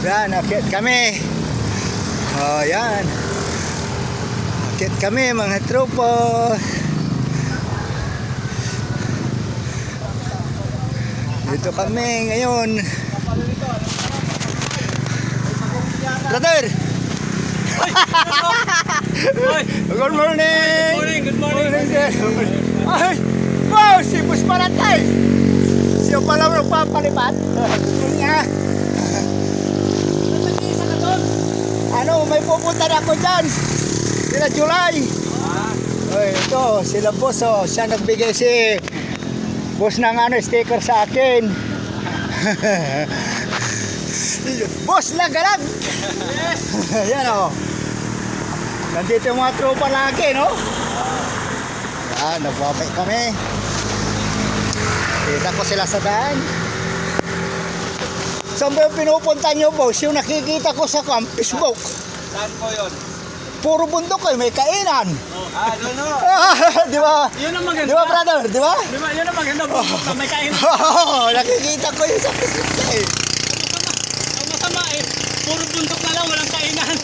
Yan, akit kami. Oh, yan. Akit kami mga tropa. Dito kami ngayon. Brother! Good morning! Good morning! Ay! Wow! Si Bus Paratay! Siya pala magpapalipat. Nga. Ano, may pupunta na ako dyan. Sila July. Ay, ito, sila boss. Oh. Siya nagbigay si boss ng sticker sa akin. Boss lang galag. Yes! Yan o. Nandito yung mga tropa lagi, no? Yan, nagbabay kami. Kita ko sila sa daan. Saan ba yung pinupunta nyo, boss? Yung nakikita ko sa Facebook. Saan po yun? Puro bundok eh, may kainan. Doon no. Di ba? Yun ang maganda. Di ba, brother? Di ba? Di ba? Yun ang maganda. Bundok na may kainan. Oo, nakikita ko yun sa Facebook eh. Ang masama eh. Puro bundok na lang, walang kainan.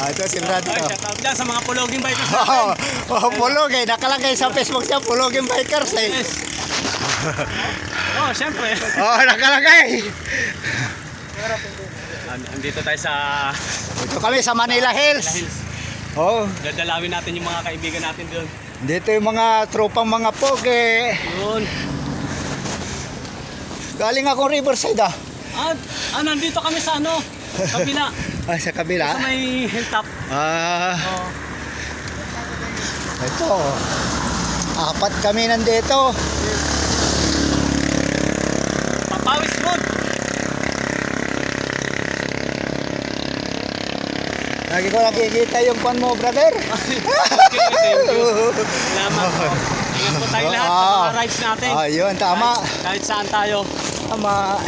Ito si brother. Ay, shout out dyan sa mga puloging bikers Oo, natin. pulog eh. Nakalagay sa Facebook niya, puloging bikers eh. Yes. Syempre. Nakalagay. Andito tayo sa Ito kami sa Manila Hills. Hills. Dadalawin natin yung mga kaibigan natin doon. Dito yung mga tropang mga poge. Yun. Galing akong Riverside Nandito kami sa kabila. Sa kabila? Sa may hilltop. Ito. Apat kami nandito. Papawis mood. Lagi ko nakikita yung pan mo, brother. Okay, thank you. Salamat po. Ingat po tayo lahat sa mga rides natin. Ayun, tama. Kahit saan tayo. Tama.